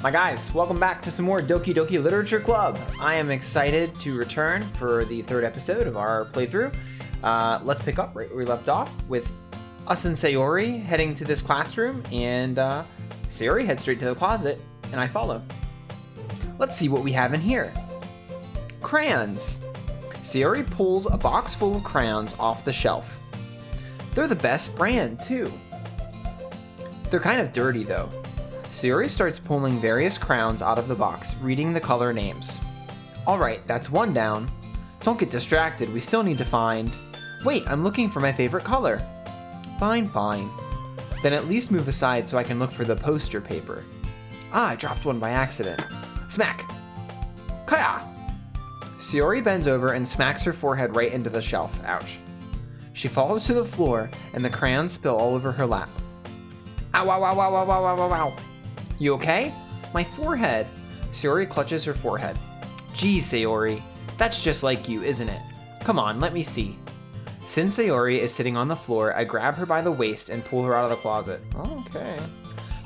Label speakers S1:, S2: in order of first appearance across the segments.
S1: My guys, welcome back to some more Doki Doki Literature Club. I am excited to return for the third episode of our playthrough. Let's pick up right where we left off with us and Sayori heading to this classroom, and Sayori heads straight to the closet, and I follow. Let's see what we have in here. Crayons. Sayori pulls a box full of crayons off the shelf. They're the best brand, too. They're kind of dirty, though. Sayori starts pulling various crayons out of the box, reading the color names. Alright, that's one down. Don't get distracted, we still need to find... Wait, I'm looking for my favorite color. Fine. Then at least move aside so I can look for the poster paper. I dropped one by accident. Smack! Kaya! Sayori bends over and smacks her forehead right into the shelf. Ouch. She falls to the floor and the crayons spill all over her lap. Ow, ow, ow, ow, ow, ow, ow, ow, ow. You okay? My forehead. Sayori clutches her forehead. Geez, Sayori. That's just like you, isn't it? Come on, let me see. Since Sayori is sitting on the floor, I grab her by the waist and pull her out of the closet. Okay.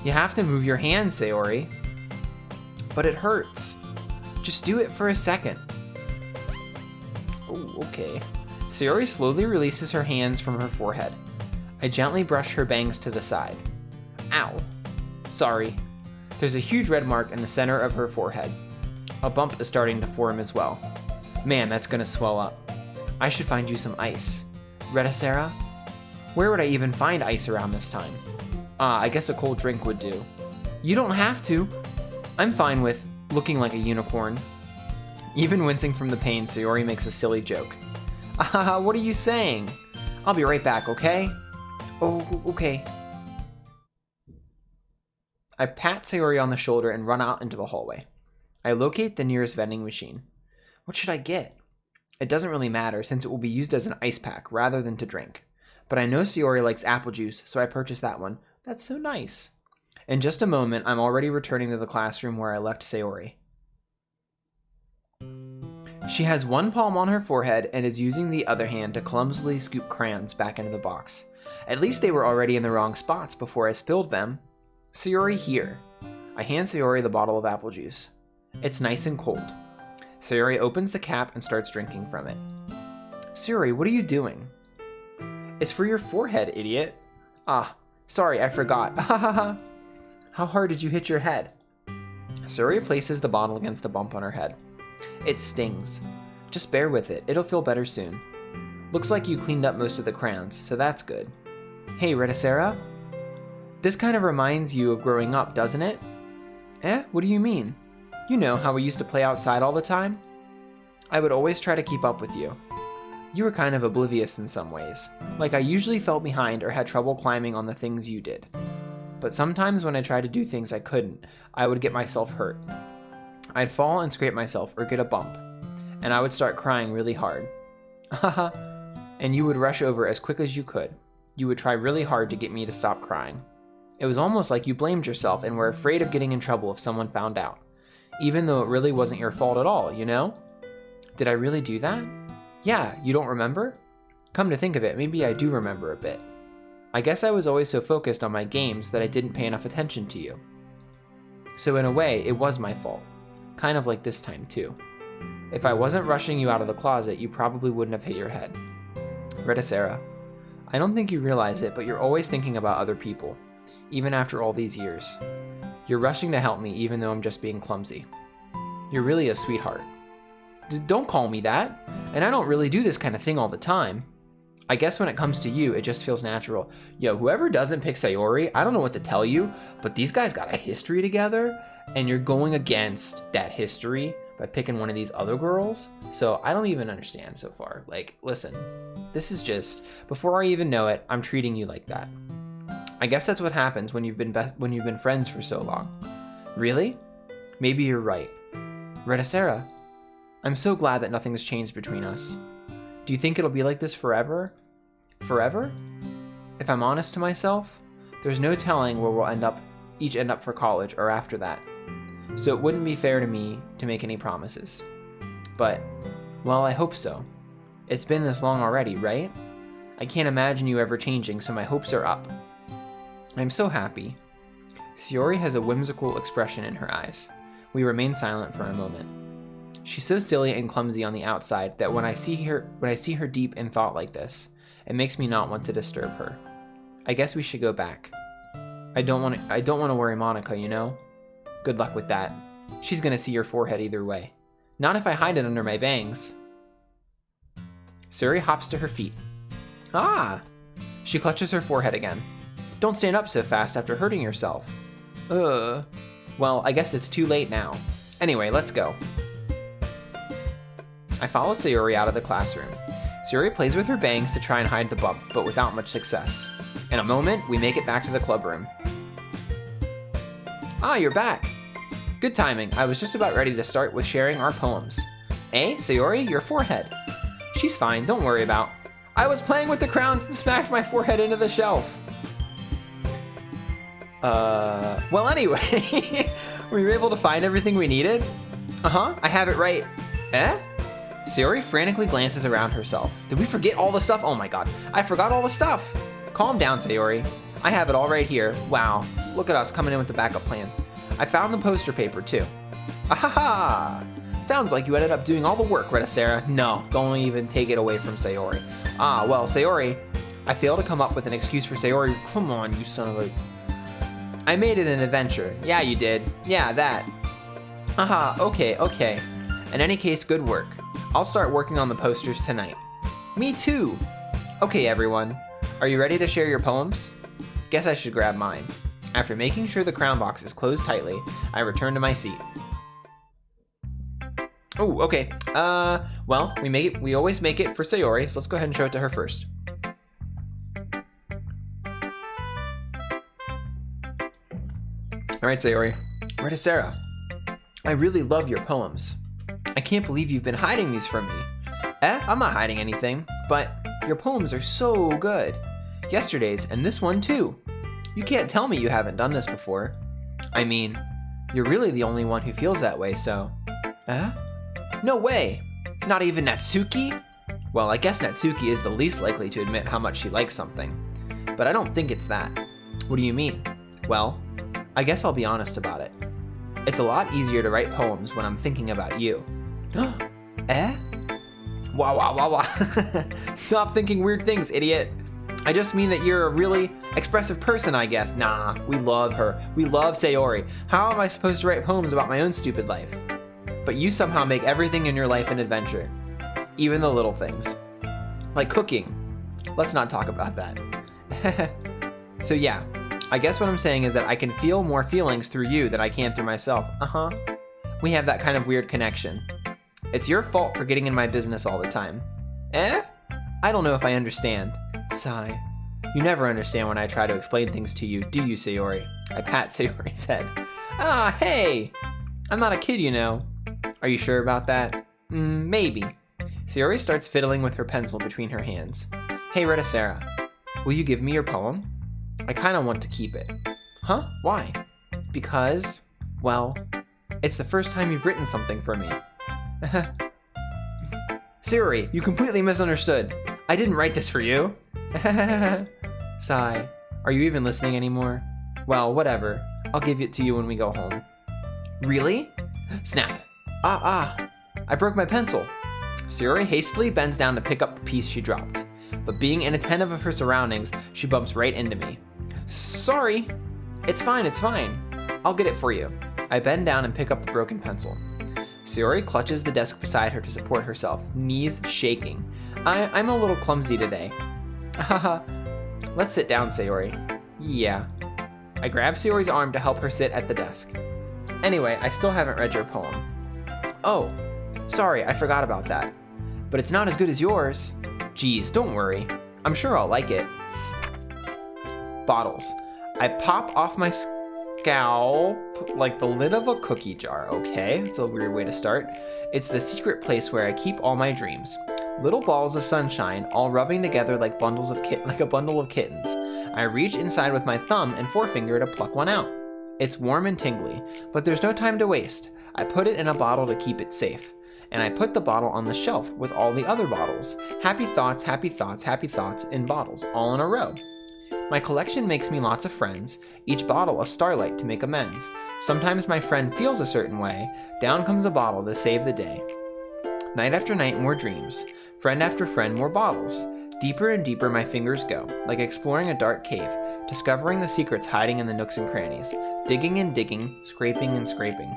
S1: You have to move your hands, Sayori. But it hurts. Just do it for a second. Oh, okay. Sayori slowly releases her hands from her forehead. I gently brush her bangs to the side. Ow. Sorry. There's a huge red mark in the center of her forehead. A bump is starting to form as well. Man, that's gonna swell up. I should find you some ice. Rettacera? Where would I even find ice around this time? I guess a cold drink would do. You don't have to. I'm fine with looking like a unicorn. Even wincing from the pain, Sayori makes a silly joke. What are you saying? I'll be right back, okay? Oh, okay. I pat Sayori on the shoulder and run out into the hallway. I locate the nearest vending machine. What should I get? It doesn't really matter since it will be used as an ice pack rather than to drink. But I know Sayori likes apple juice, so I purchase that one. That's so nice. In just a moment, I'm already returning to the classroom where I left Sayori. She has one palm on her forehead and is using the other hand to clumsily scoop crayons back into the box. At least they were already in the wrong spots before I spilled them. Sayori, here. I hand Sayori the bottle of apple juice. It's nice and cold. Sayori opens the cap and starts drinking from it. Sayori, what are you doing? It's for your forehead, idiot. Ah, sorry, I forgot. How hard did you hit your head? Sayori places the bottle against a bump on her head. It stings. Just bear with it, it'll feel better soon. Looks like you cleaned up most of the crayons, so that's good. Hey, Rettacera? This kind of reminds you of growing up, doesn't it? What do you mean? You know how we used to play outside all the time? I would always try to keep up with you. You were kind of oblivious in some ways. Like I usually fell behind or had trouble climbing on the things you did. But sometimes when I tried to do things I couldn't, I would get myself hurt. I'd fall and scrape myself or get a bump. And I would start crying really hard. And you would rush over as quick as you could. You would try really hard to get me to stop crying. It was almost like you blamed yourself and were afraid of getting in trouble if someone found out. Even though it really wasn't your fault at all, you know? Did I really do that? Yeah, you don't remember? Come to think of it, maybe I do remember a bit. I guess I was always so focused on my games that I didn't pay enough attention to you. So in a way, it was my fault. Kind of like this time too. If I wasn't rushing you out of the closet, you probably wouldn't have hit your head. Rettacera, I don't think you realize it, but you're always thinking about other people. Even after all these years. You're rushing to help me even though I'm just being clumsy. You're really a sweetheart. Don't call me that. And I don't really do this kind of thing all the time. I guess when it comes to you, it just feels natural. Yo, whoever doesn't pick Sayori, I don't know what to tell you, but these guys got a history together, and you're going against that history by picking one of these other girls. So I don't even understand so far. Like, listen, this is just, before I even know it, I'm treating you like that. I guess that's what happens when you've been friends for so long. Really? Maybe you're right. Rettacera, I'm so glad that nothing's changed between us. Do you think it'll be like this forever? Forever? If I'm honest to myself, there's no telling where we'll each end up for college or after that. So it wouldn't be fair to me to make any promises. But, well, I hope so. It's been this long already, right? I can't imagine you ever changing, so my hopes are up. I'm so happy. Sayori has a whimsical expression in her eyes. We remain silent for a moment. She's so silly and clumsy on the outside that when I see her deep in thought like this, it makes me not want to disturb her. I guess we should go back. I don't want to worry Monika, you know? Good luck with that. She's gonna see your forehead either way. Not if I hide it under my bangs. Sayori hops to her feet. Ah! She clutches her forehead again. Don't stand up so fast after hurting yourself. Well, I guess it's too late now. Anyway, let's go. I follow Sayori out of the classroom. Sayori plays with her bangs to try and hide the bump, but without much success. In a moment, we make it back to the club room. Ah, you're back. Good timing. I was just about ready to start with sharing our poems. Eh, Sayori, your forehead. She's fine, don't worry about. I was playing with the crowns and smacked my forehead into the shelf. Well anyway, were you able to find everything we needed? Uh-huh, I have it right. Eh? Sayori frantically glances around herself. Did we forget all the stuff? Oh my god, I forgot all the stuff. Calm down, Sayori. I have it all right here. Wow, look at us coming in with the backup plan. I found the poster paper too. Ahaha! Sounds like you ended up doing all the work, Rettacera. No, don't even take it away from Sayori. Ah, well, Sayori, I failed to come up with an excuse for Sayori. Come on, you son of a... I made it an adventure. Yeah, you did. Yeah, that. Aha, okay. In any case, good work. I'll start working on the posters tonight. Me too. Okay, everyone. Are you ready to share your poems? Guess I should grab mine. After making sure the crown box is closed tightly, I return to my seat. Oh, okay. Well, we always make it for Sayori, so let's go ahead and show it to her first. Alright, Sayori. Rettacera, I really love your poems. I can't believe you've been hiding these from me. I'm not hiding anything, but your poems are so good. Yesterday's and this one too. You can't tell me you haven't done this before. I mean, you're really the only one who feels that way, so... No way! Not even Natsuki? Well, I guess Natsuki is the least likely to admit how much she likes something. But I don't think it's that. What do you mean? Well, I guess I'll be honest about it. It's a lot easier to write poems when I'm thinking about you. Eh? Wow. Stop thinking weird things, idiot. I just mean that you're a really expressive person, I guess. Nah, we love her. We love Sayori. How am I supposed to write poems about my own stupid life? But you somehow make everything in your life an adventure. Even the little things. Like cooking. Let's not talk about that. So yeah, I guess what I'm saying is that I can feel more feelings through you than I can through myself. We have that kind of weird connection. It's your fault for getting in my business all the time. Eh? I don't know if I understand. Sigh. You never understand when I try to explain things to you, do you, Sayori? I pat Sayori's head. Ah, hey! I'm not a kid, you know. Are you sure about that? Maybe. Sayori starts fiddling with her pencil between her hands. Hey, Rettacera, will you give me your poem? I kinda want to keep it. Huh? Why? Because, well, it's the first time you've written something for me. Sayori, you completely misunderstood. I didn't write this for you. Sigh. Are you even listening anymore? Well, whatever. I'll give it to you when we go home. Really? Snap. I broke my pencil. Sayori hastily bends down to pick up the piece she dropped, but being inattentive of her surroundings, she bumps right into me. Sorry. It's fine. I'll get it for you. I bend down and pick up the broken pencil. Sayori clutches the desk beside her to support herself, knees shaking. I'm a little clumsy today. Haha. Let's sit down, Sayori. Yeah. I grab Sayori's arm to help her sit at the desk. Anyway, I still haven't read your poem. Oh, sorry, I forgot about that. But it's not as good as yours. Geez, don't worry. I'm sure I'll like it. Bottles. I pop off my scalp like the lid of a cookie jar. Okay, that's a weird way to start. It's the secret place where I keep all my dreams. Little balls of sunshine, all rubbing together like a bundle of kittens. I reach inside with my thumb and forefinger to pluck one out. It's warm and tingly, but there's no time to waste. I put it in a bottle to keep it safe, and I put the bottle on the shelf with all the other bottles. Happy thoughts in bottles, all in a row. My collection makes me lots of friends, each bottle a starlight to make amends. Sometimes my friend feels a certain way, down comes a bottle to save the day. Night after night, more dreams. Friend after friend, more bottles. Deeper and deeper my fingers go, like exploring a dark cave, discovering the secrets hiding in the nooks and crannies, digging and digging, scraping and scraping.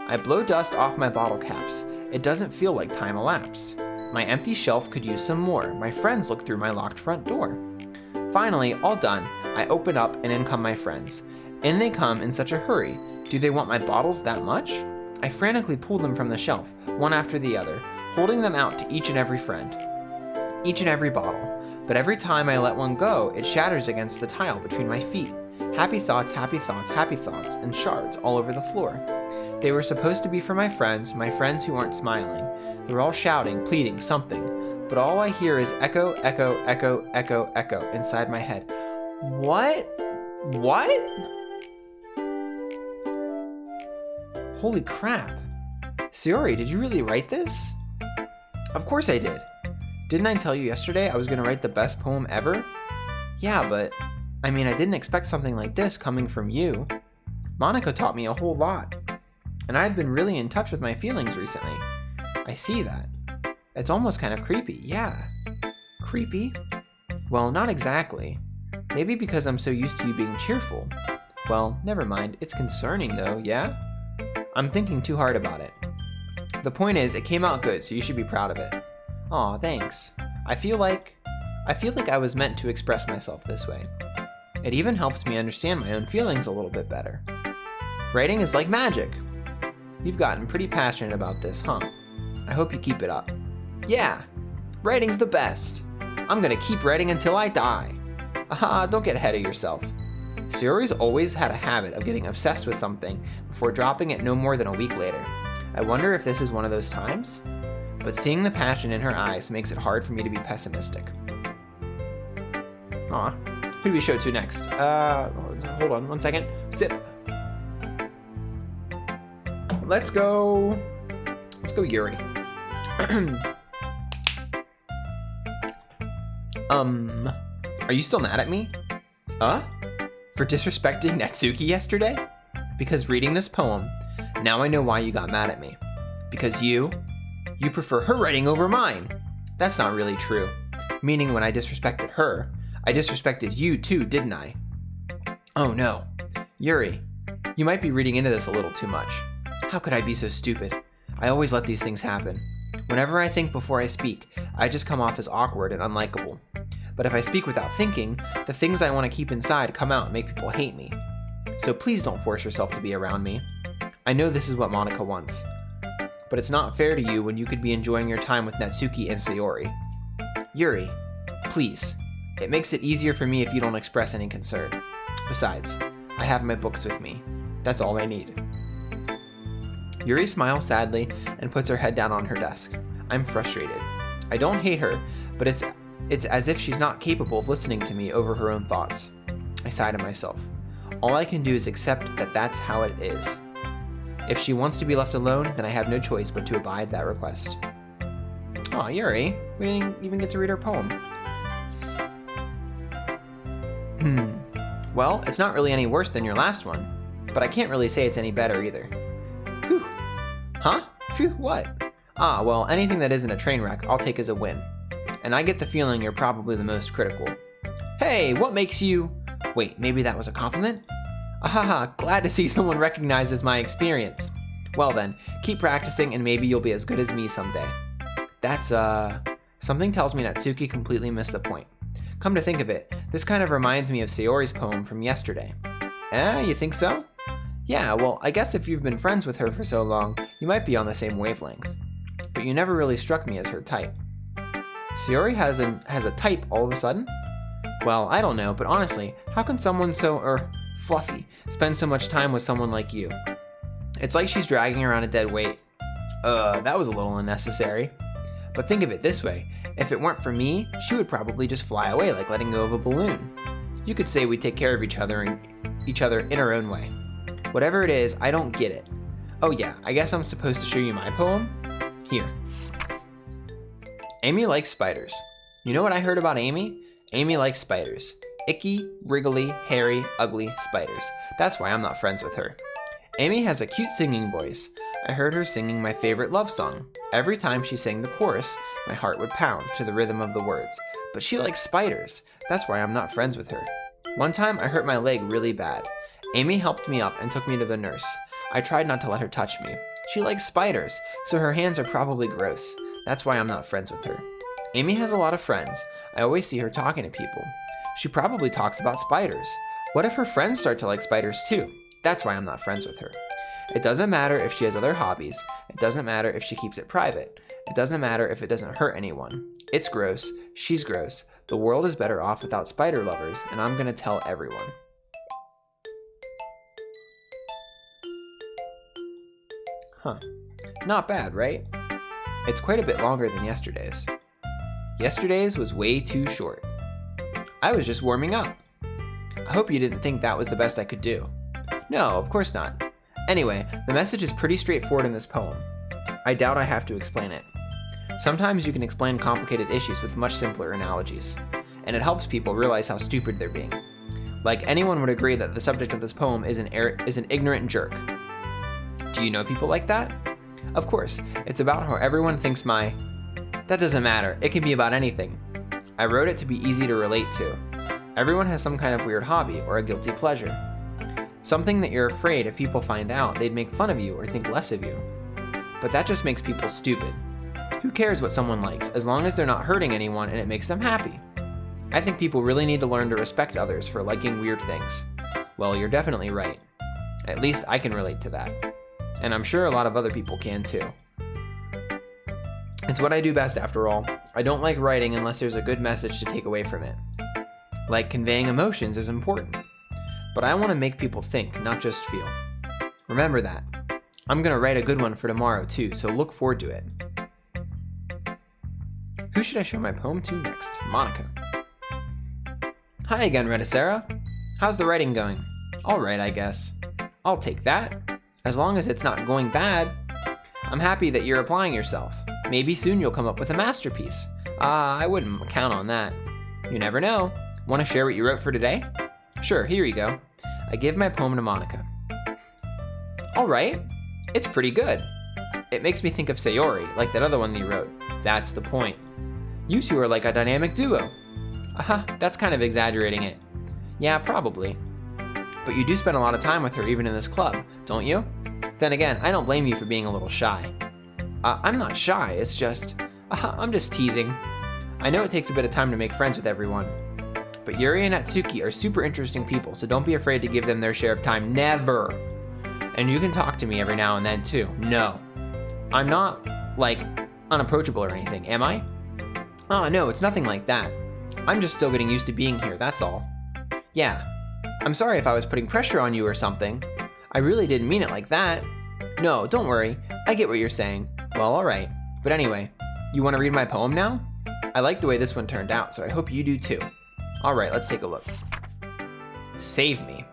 S1: I blow dust off my bottle caps. It doesn't feel like time elapsed. My empty shelf could use some more. My friends look through my locked front door. Finally, all done, I open up and in come my friends. In they come in such a hurry. Do they want my bottles that much? I frantically pull them from the shelf, one after the other, holding them out to each and every friend. Each and every bottle. But every time I let one go, it shatters against the tile between my feet. Happy thoughts, happy thoughts, happy thoughts, and shards all over the floor. They were supposed to be for my friends who aren't smiling. They're all shouting, pleading, something. But all I hear is echo, echo, echo, echo, echo inside my head. What? What? Holy crap. Sayori, did you really write this? Of course I did. Didn't I tell you yesterday I was going to write the best poem ever? Yeah, but I didn't expect something like this coming from you. Monika taught me a whole lot. And I've been really in touch with my feelings recently. I see that. It's almost kind of creepy, yeah. Creepy? Well, not exactly. Maybe because I'm so used to you being cheerful. Well, never mind. It's concerning though, yeah? I'm thinking too hard about it. The point is, it came out good, so you should be proud of it. Aw, thanks. I feel like I was meant to express myself this way. It even helps me understand my own feelings a little bit better. Writing is like magic. You've gotten pretty passionate about this, huh? I hope you keep it up. Yeah, writing's the best. I'm gonna keep writing until I die. Aha, don't get ahead of yourself. Sayori's always had a habit of getting obsessed with something before dropping it no more than a week later. I wonder if this is one of those times? But seeing the passion in her eyes makes it hard for me to be pessimistic. Aw, who do we show to next? Hold on 1 second. Sip. Let's go Yuri. Are you still mad at me? For disrespecting Natsuki yesterday? Because reading this poem, now I know why you got mad at me. Because you prefer her writing over mine. That's not really true. Meaning when I disrespected her, I disrespected you too, didn't I? Oh no. Yuri, you might be reading into this a little too much. How could I be so stupid? I always let these things happen. Whenever I think before I speak, I just come off as awkward and unlikable. But if I speak without thinking, the things I want to keep inside come out and make people hate me. So please don't force yourself to be around me. I know this is what Monika wants. But it's not fair to you when you could be enjoying your time with Natsuki and Sayori. Yuri, please. It makes it easier for me if you don't express any concern. Besides, I have my books with me. That's all I need. Yuri smiles sadly and puts her head down on her desk. I'm frustrated. I don't hate her, but it's as if she's not capable of listening to me over her own thoughts. I sigh to myself. All I can do is accept that that's how it is. If she wants to be left alone, then I have no choice but to abide that request. Aw, Yuri, we didn't even get to read her poem. Well, it's not really any worse than your last one, but I can't really say it's any better either. Phew. Huh? Phew, what? Ah, well, anything that isn't a train wreck, I'll take as a win. And I get the feeling you're probably the most critical. Hey, what makes you... Wait, maybe that was a compliment? Ahaha, glad to see someone recognizes my experience. Well then, keep practicing and maybe you'll be as good as me someday. That's, Something tells me Natsuki completely missed the point. Come to think of it, this kind of reminds me of Sayori's poem from yesterday. You think so? Yeah, well, I guess if you've been friends with her for so long, you might be on the same wavelength. But you never really struck me as her type. Sayori has a type all of a sudden? Well, I don't know, but honestly, how can someone so, fluffy, spend so much time with someone like you? It's like she's dragging around a dead weight. That was a little unnecessary. But think of it this way, if it weren't for me, she would probably just fly away like letting go of a balloon. You could say we take care of each other in our own way. Whatever it is, I don't get it. Oh yeah, I guess I'm supposed to show you my poem? Here. Amy likes spiders. You know what I heard about Amy? Amy likes spiders. Icky, wriggly, hairy, ugly spiders. That's why I'm not friends with her. Amy has a cute singing voice. I heard her singing my favorite love song. Every time she sang the chorus, my heart would pound to the rhythm of the words. But she likes spiders. That's why I'm not friends with her. One time I hurt my leg really bad. Amy helped me up and took me to the nurse. I tried not to let her touch me. She likes spiders, so her hands are probably gross. That's why I'm not friends with her. Amy has a lot of friends. I always see her talking to people. She probably talks about spiders. What if her friends start to like spiders too? That's why I'm not friends with her. It doesn't matter if she has other hobbies. It doesn't matter if she keeps it private. It doesn't matter if it doesn't hurt anyone. It's gross. She's gross. The world is better off without spider lovers, and I'm gonna tell everyone. Huh. Not bad, right? It's quite a bit longer than yesterday's. Yesterday's was way too short. I was just warming up. I hope you didn't think that was the best I could do. No, of course not. Anyway, the message is pretty straightforward in this poem. I doubt I have to explain it. Sometimes you can explain complicated issues with much simpler analogies, and it helps people realize how stupid they're being. Like, anyone would agree that the subject of this poem is an ignorant jerk. Do you know people like that? Of course, it's about how everyone thinks that doesn't matter, it can be about anything. I wrote it to be easy to relate to. Everyone has some kind of weird hobby or a guilty pleasure. Something that you're afraid if people find out, they'd make fun of you or think less of you. But that just makes people stupid. Who cares what someone likes, as long as they're not hurting anyone and it makes them happy? I think people really need to learn to respect others for liking weird things. Well, you're definitely right. At least I can relate to that. And I'm sure a lot of other people can too. It's what I do best after all. I don't like writing unless there's a good message to take away from it. Like, conveying emotions is important. But I want to make people think, not just feel. Remember that. I'm going to write a good one for tomorrow too, so look forward to it. Who should I show my poem to next? Monika. Hi again, Rettacera. How's the writing going? Alright, I guess. I'll take that. As long as it's not going bad. I'm happy that you're applying yourself. Maybe soon you'll come up with a masterpiece. I wouldn't count on that. You never know. Want to share what you wrote for today? Sure, here you go. I give my poem to Monika. Alright, it's pretty good. It makes me think of Sayori, like that other one that you wrote. That's the point. You two are like a dynamic duo. That's kind of exaggerating it. Yeah, probably. But you do spend a lot of time with her even in this club, don't you? Then again, I don't blame you for being a little shy. I'm not shy, it's just... I'm just teasing. I know it takes a bit of time to make friends with everyone. But Yuri and Natsuki are super interesting people, so don't be afraid to give them their share of time. Never! And you can talk to me every now and then too. No. I'm not, like, unapproachable or anything, am I? Oh, no, it's nothing like that. I'm just still getting used to being here, that's all. Yeah. I'm sorry if I was putting pressure on you or something. I really didn't mean it like that. No, don't worry. I get what you're saying. Well, alright. But anyway, you want to read my poem now? I like the way this one turned out, so I hope you do too. Alright, let's take a look. Save me.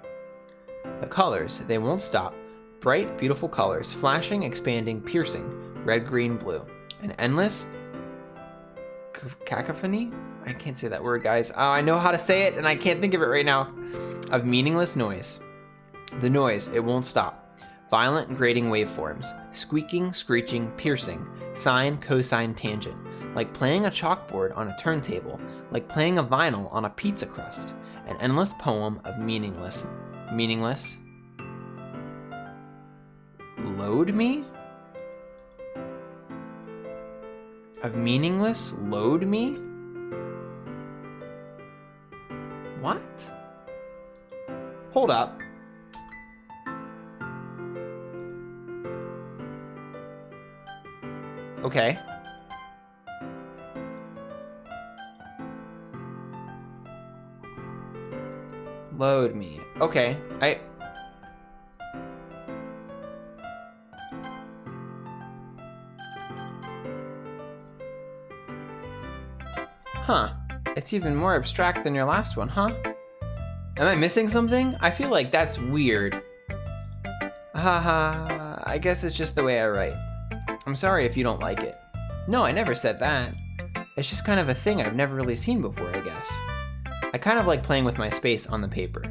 S1: The colors, they won't stop. Bright, beautiful colors, flashing, expanding, piercing. Red, green, blue. An endless cacophony? I can't say that word, guys. Oh, I know how to say it, and I can't think of it right now. Of meaningless noise. The noise, it won't stop. Violent, grating waveforms. Squeaking, screeching, piercing. Sine, cosine, tangent. Like playing a chalkboard on a turntable. Like playing a vinyl on a pizza crust. An endless poem of meaningless. Load me? Of meaningless load me? What? Hold up. Okay. Load me. Okay. Huh. It's even more abstract than your last one, huh? Am I missing something? I feel like that's weird. Haha, I guess it's just the way I write. I'm sorry if you don't like it. No, I never said that. It's just kind of a thing I've never really seen before, I guess. I kind of like playing with my space on the paper.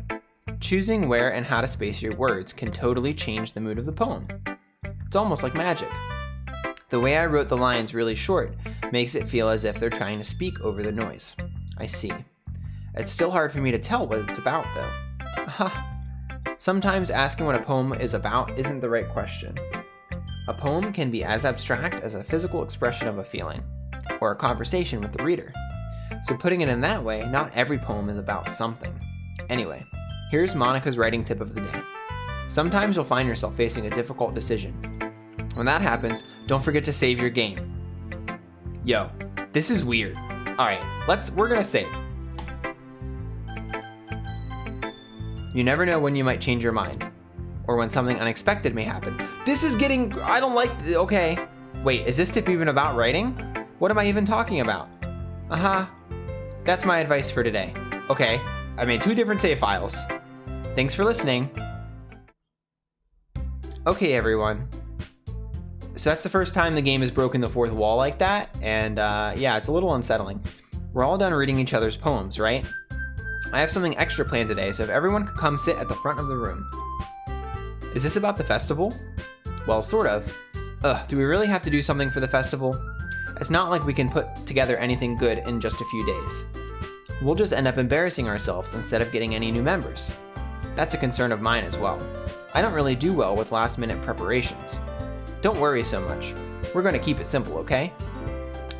S1: Choosing where and how to space your words can totally change the mood of the poem. It's almost like magic. The way I wrote the lines really short makes it feel as if they're trying to speak over the noise. I see. It's still hard for me to tell what it's about, though. Sometimes asking what a poem is about isn't the right question. A poem can be as abstract as a physical expression of a feeling, or a conversation with the reader. So putting it in that way, not every poem is about something. Anyway, here's Monika's writing tip of the day. Sometimes you'll find yourself facing a difficult decision. When that happens, don't forget to save your game. Yo, this is weird. Alright, we're gonna save. You never know when you might change your mind, or when something unexpected may happen. This is I don't like, okay. Wait, is this tip even about writing? What am I even talking about? That's my advice for today. Okay, I made 2 different save files. Thanks for listening. Okay, everyone. So that's the first time the game has broken the 4th wall like that, and yeah, it's a little unsettling. We're all done reading each other's poems, right? I have something extra planned today, so if everyone could come sit at the front of the room. Is this about the festival? Well, sort of. Do we really have to do something for the festival? It's not like we can put together anything good in just a few days. We'll just end up embarrassing ourselves instead of getting any new members. That's a concern of mine as well. I don't really do well with last-minute preparations. Don't worry so much. We're going to keep it simple, okay?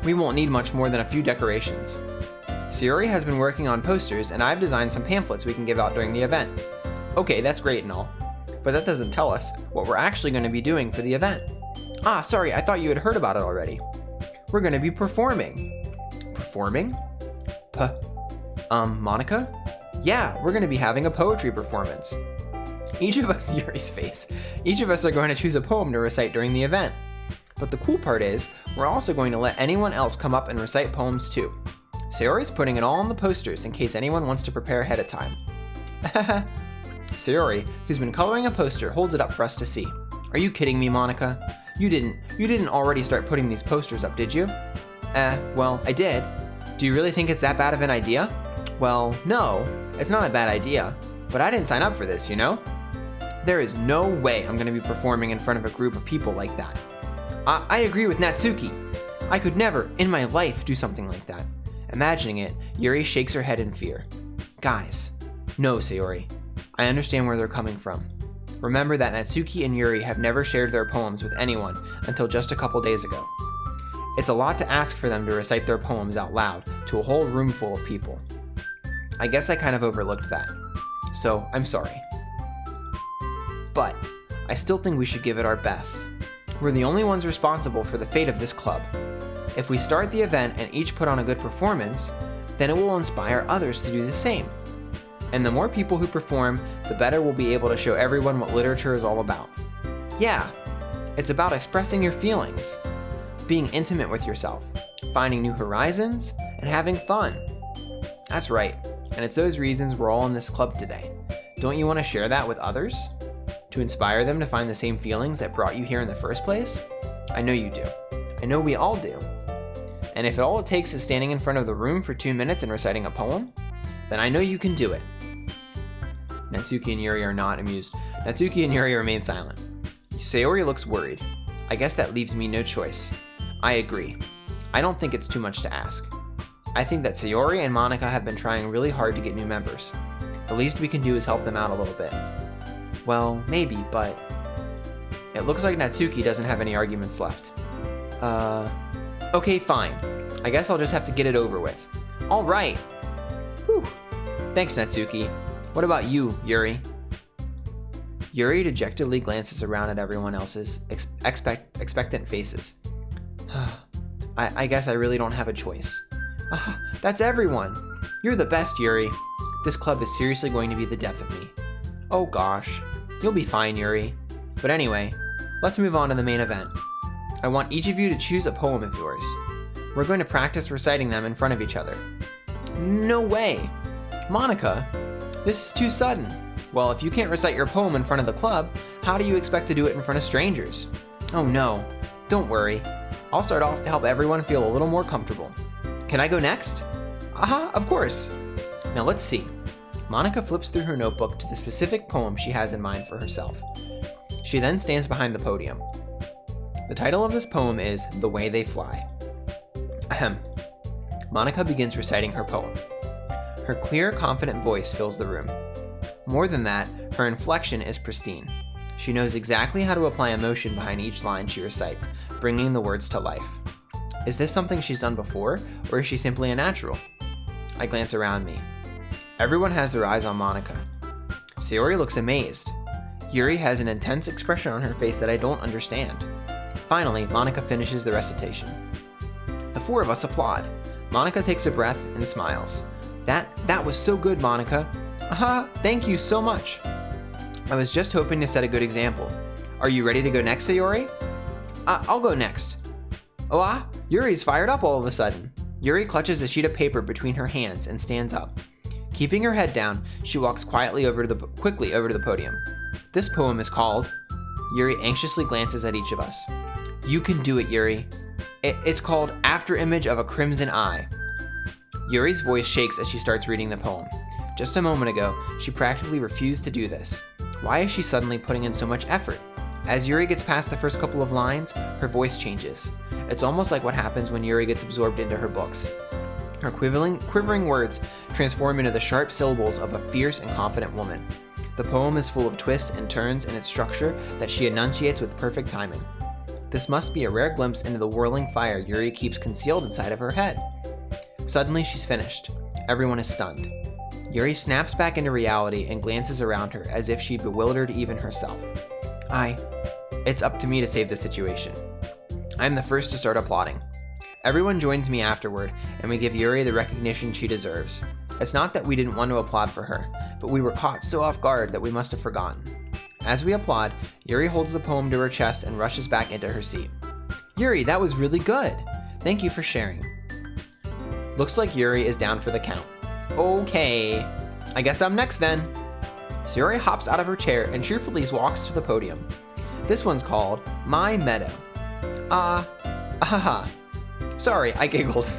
S1: We won't need much more than a few decorations. Sayori has been working on posters, and I've designed some pamphlets we can give out during the event. Okay, that's great and all, but that doesn't tell us what we're actually going to be doing for the event. Sorry, I thought you had heard about it already. We're going to be performing. Performing? Monika? Yeah, we're going to be having a poetry performance. Each of us, Yuri's face, each of us are going to choose a poem to recite during the event. But the cool part is, we're also going to let anyone else come up and recite poems too. Sayori's putting it all on the posters in case anyone wants to prepare ahead of time. Sayori, who's been coloring a poster, holds it up for us to see. Are you kidding me, Monika? You didn't already start putting these posters up, did you? Well, I did. Do you really think it's that bad of an idea? Well, no, it's not a bad idea, but I didn't sign up for this, you know? There is no way I'm going to be performing in front of a group of people like that. I agree with Natsuki. I could never, in my life, do something like that. Imagining it, Yuri shakes her head in fear. Guys, no, Sayori. I understand where they're coming from. Remember that Natsuki and Yuri have never shared their poems with anyone until just a couple days ago. It's a lot to ask for them to recite their poems out loud to a whole room full of people. I guess I kind of overlooked that. So, I'm sorry. But, I still think we should give it our best. We're the only ones responsible for the fate of this club. If we start the event and each put on a good performance, then it will inspire others to do the same. And the more people who perform, the better we'll be able to show everyone what literature is all about. Yeah, it's about expressing your feelings, being intimate with yourself, finding new horizons, and having fun. That's right, and it's those reasons we're all in this club today. Don't you want to share that with others? To inspire them to find the same feelings that brought you here in the first place? I know you do. I know we all do. And if all it takes is standing in front of the room for 2 minutes and reciting a poem, then I know you can do it. Natsuki and Yuri are not amused. Natsuki and Yuri remain silent. Sayori looks worried. I guess that leaves me no choice. I agree. I don't think it's too much to ask. I think that Sayori and Monika have been trying really hard to get new members. The least we can do is help them out a little bit. Well, maybe, but it looks like Natsuki doesn't have any arguments left. Okay, fine. I guess I'll just have to get it over with. All right. Whew. Thanks, Natsuki. What about you, Yuri? Yuri dejectedly glances around at everyone else's expectant faces. I guess I really don't have a choice. That's everyone. You're the best, Yuri. This club is seriously going to be the death of me. Oh gosh. You'll be fine, Yuri. But anyway, let's move on to the main event. I want each of you to choose a poem of yours. We're going to practice reciting them in front of each other. No way! Monika, this is too sudden. Well, if you can't recite your poem in front of the club, how do you expect to do it in front of strangers? Oh no, don't worry. I'll start off to help everyone feel a little more comfortable. Can I go next? Of course. Now let's see. Monika flips through her notebook to the specific poem she has in mind for herself. She then stands behind the podium. The title of this poem is The Way They Fly. Ahem. Monika begins reciting her poem. Her clear, confident voice fills the room. More than that, her inflection is pristine. She knows exactly how to apply emotion behind each line she recites, bringing the words to life. Is this something she's done before, or is she simply a natural? I glance around me. Everyone has their eyes on Monika. Sayori looks amazed. Yuri has an intense expression on her face that I don't understand. Finally, Monika finishes the recitation. The four of us applaud. Monika takes a breath and smiles. That was so good, Monika. Aha, thank you so much. I was just hoping to set a good example. Are you ready to go next, Sayori? I'll go next. Yuri's fired up all of a sudden. Yuri clutches a sheet of paper between her hands and stands up. Keeping her head down, she walks quickly over to the podium. This poem is called... Yuri anxiously glances at each of us. You can do it, Yuri. It's called After Image of a Crimson Eye. Yuri's voice shakes as she starts reading the poem. Just a moment ago, she practically refused to do this. Why is she suddenly putting in so much effort? As Yuri gets past the first couple of lines, her voice changes. It's almost like what happens when Yuri gets absorbed into her books. Her quivering words transform into the sharp syllables of a fierce and confident woman. The poem is full of twists and turns in its structure that she enunciates with perfect timing. This must be a rare glimpse into the whirling fire Yuri keeps concealed inside of her head. Suddenly, she's finished. Everyone is stunned. Yuri snaps back into reality and glances around her as if she'd bewildered even herself. It's up to me to save the situation. I'm the first to start applauding. Everyone joins me afterward, and we give Yuri the recognition she deserves. It's not that we didn't want to applaud for her, but we were caught so off guard that we must have forgotten. As we applaud, Yuri holds the poem to her chest and rushes back into her seat. Yuri, that was really good. Thank you for sharing. Looks like Yuri is down for the count. Okay, I guess I'm next then. Sayori hops out of her chair and cheerfully walks to the podium. This one's called My Meadow. Sorry, I giggled.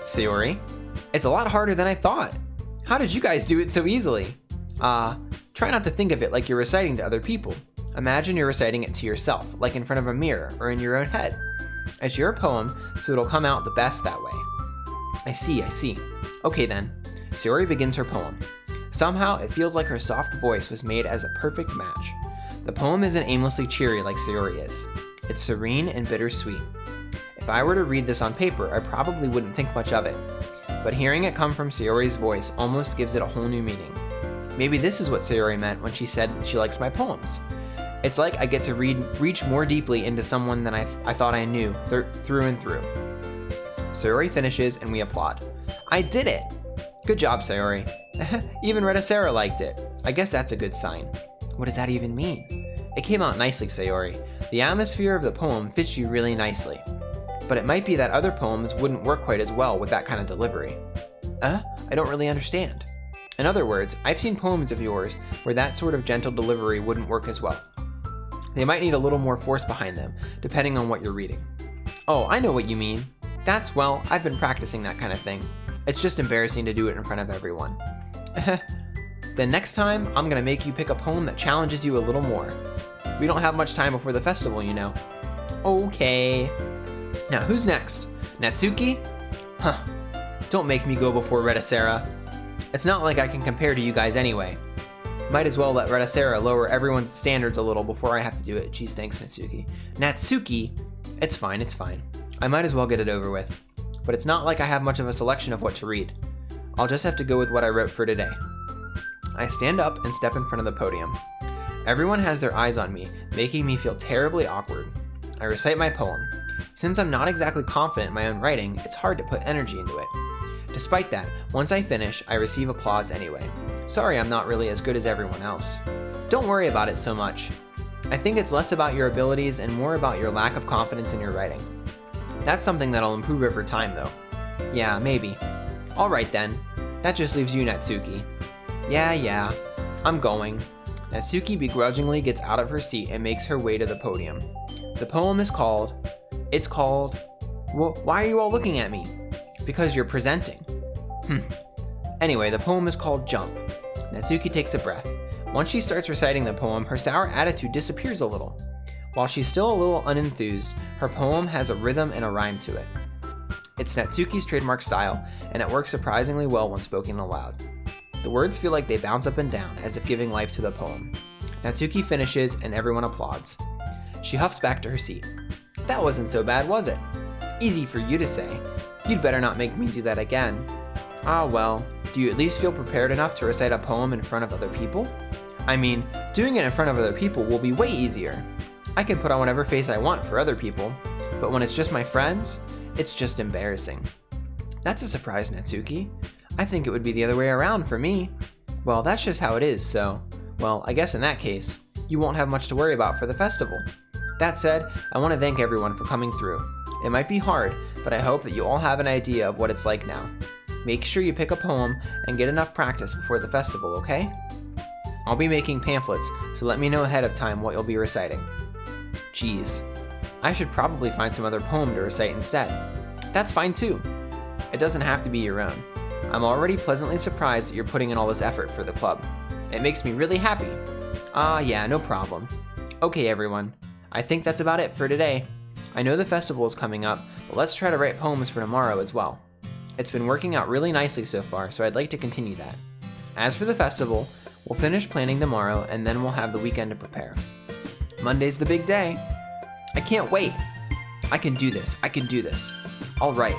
S1: Sayori, it's a lot harder than I thought. How did you guys do it so easily? Try not to think of it like you're reciting to other people. Imagine you're reciting it to yourself, like in front of a mirror or in your own head. It's your poem, so it'll come out the best that way. I see. Okay then. Sayori begins her poem. Somehow, it feels like her soft voice was made as a perfect match. The poem isn't aimlessly cheery like Sayori is. It's serene and bittersweet. If I were to read this on paper, I probably wouldn't think much of it. But hearing it come from Sayori's voice almost gives it a whole new meaning. Maybe this is what Sayori meant when she said she likes my poems. It's like I get to reach more deeply into someone than I thought I knew, through and through. Sayori finishes and we applaud. I did it! Good job, Sayori. Even Rettacera liked it. I guess that's a good sign. What does that even mean? It came out nicely, Sayori. The atmosphere of the poem fits you really nicely. But it might be that other poems wouldn't work quite as well with that kind of delivery. I don't really understand. In other words, I've seen poems of yours where that sort of gentle delivery wouldn't work as well. They might need a little more force behind them, depending on what you're reading. Oh, I know what you mean. I've been practicing that kind of thing. It's just embarrassing to do it in front of everyone. Then next time, I'm gonna make you pick a poem that challenges you a little more. We don't have much time before the festival, you know. Okay. Now who's next? Natsuki? Don't make me go before Rettacera. It's not like I can compare to you guys anyway. Might as well let Rettacera lower everyone's standards a little before I have to do it. Geez, thanks, Natsuki. Natsuki? It's fine. I might as well get it over with. But it's not like I have much of a selection of what to read. I'll just have to go with what I wrote for today. I stand up and step in front of the podium. Everyone has their eyes on me, making me feel terribly awkward. I recite my poem. Since I'm not exactly confident in my own writing, it's hard to put energy into it. Despite that, once I finish, I receive applause anyway. Sorry I'm not really as good as everyone else. Don't worry about it so much. I think it's less about your abilities and more about your lack of confidence in your writing. That's something that'll improve over time though. Yeah, maybe. Alright then. That just leaves you, Natsuki. Yeah. I'm going. Natsuki begrudgingly gets out of her seat and makes her way to the podium. The poem is called... Well, why are you all looking at me? Because you're presenting. Anyway, the poem is called Jump. Natsuki takes a breath. Once she starts reciting the poem, her sour attitude disappears a little. While she's still a little unenthused, her poem has a rhythm and a rhyme to it. It's Natsuki's trademark style, and it works surprisingly well when spoken aloud. The words feel like they bounce up and down, as if giving life to the poem. Natsuki finishes, and everyone applauds. She huffs back to her seat. That wasn't so bad, was it? Easy for you to say. You'd better not make me do that again. Ah well, do you at least feel prepared enough to recite a poem in front of other people? I mean, doing it in front of other people will be way easier. I can put on whatever face I want for other people, but when it's just my friends, it's just embarrassing. That's a surprise, Natsuki. I think it would be the other way around for me. Well, that's just how it is, so, well, I guess in that case, you won't have much to worry about for the festival. That said, I want to thank everyone for coming through. It might be hard, but I hope that you all have an idea of what it's like now. Make sure you pick a poem and get enough practice before the festival, okay? I'll be making pamphlets, so let me know ahead of time what you'll be reciting. Geez, I should probably find some other poem to recite instead. That's fine too. It doesn't have to be your own. I'm already pleasantly surprised that you're putting in all this effort for the club. It makes me really happy. Yeah, no problem. Okay everyone, I think that's about it for today. I know the festival is coming up, but let's try to write poems for tomorrow as well. It's been working out really nicely so far, so I'd like to continue that. As for the festival, we'll finish planning tomorrow and then we'll have the weekend to prepare. Monday's the big day. I can't wait. I can do this. All right.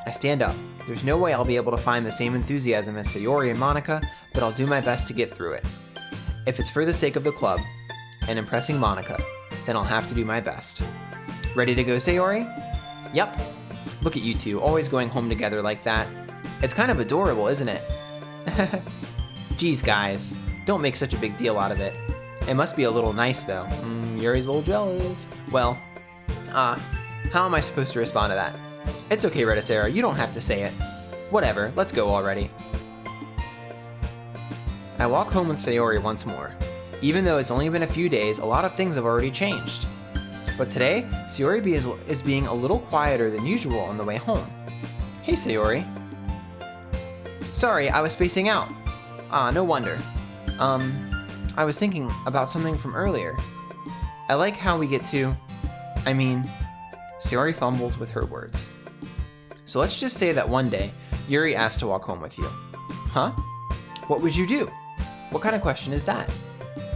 S1: I stand up. There's no way I'll be able to find the same enthusiasm as Sayori and Monika, but I'll do my best to get through it. If it's for the sake of the club and impressing Monika, then I'll have to do my best. Ready to go, Sayori? Yep. Look at you two, always going home together like that. It's kind of adorable, isn't it? Geez, guys, don't make such a big deal out of it. It must be a little nice, though. Yuri's a little jealous. Well, how am I supposed to respond to that? It's okay, Rettacera, you don't have to say it. Whatever, let's go already. I walk home with Sayori once more. Even though it's only been a few days, a lot of things have already changed. But today, Sayori is being a little quieter than usual on the way home. Hey, Sayori. Sorry, I was spacing out. No wonder. I was thinking about something from earlier. I like how we get to... Sayori fumbles with her words. So let's just say that one day, Yuri asked to walk home with you. Huh? What would you do? What kind of question is that?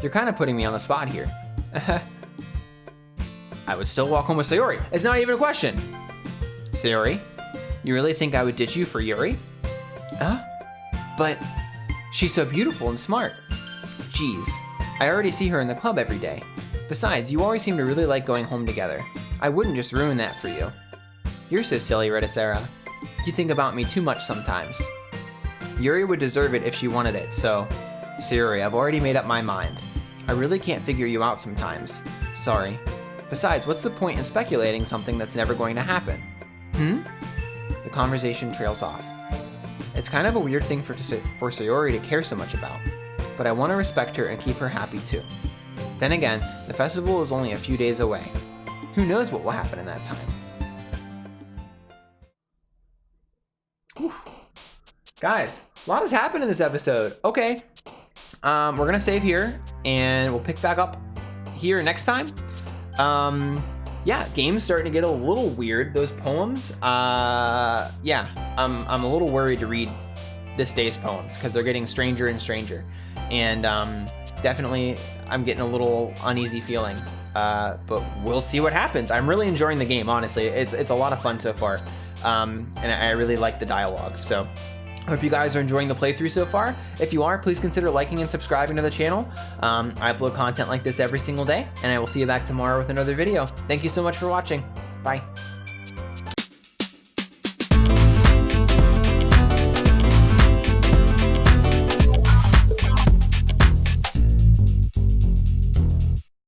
S1: You're kind of putting me on the spot here. I would still walk home with Sayori. It's not even a question. Sayori, you really think I would ditch you for Yuri? But she's so beautiful and smart. Geez, I already see her in the club every day. Besides, you always seem to really like going home together. I wouldn't just ruin that for you. You're so silly, Rettacera. You think about me too much sometimes. Yuri would deserve it if she wanted it, so... Sayori, I've already made up my mind. I really can't figure you out sometimes. Sorry. Besides, what's the point in speculating something that's never going to happen? The conversation trails off. It's kind of a weird thing for Sayori to care so much about, but I want to respect her and keep her happy too. Then again, the festival is only a few days away. Who knows what will happen in that time? Whew. Guys, a lot has happened in this episode. Okay, we're gonna save here and we'll pick back up here next time. Yeah, game's starting to get a little weird. Those poems, yeah, I'm a little worried to read this day's poems because they're getting stranger and stranger, and definitely I'm getting a little uneasy feeling. But we'll see what happens. I'm really enjoying the game, honestly. It's a lot of fun so far, and I really like the dialogue. So I hope you guys are enjoying the playthrough so far. If you are, please consider liking and subscribing to the channel. I upload content like this every single day, and I will see you back tomorrow with another video. Thank you so much for watching. Bye.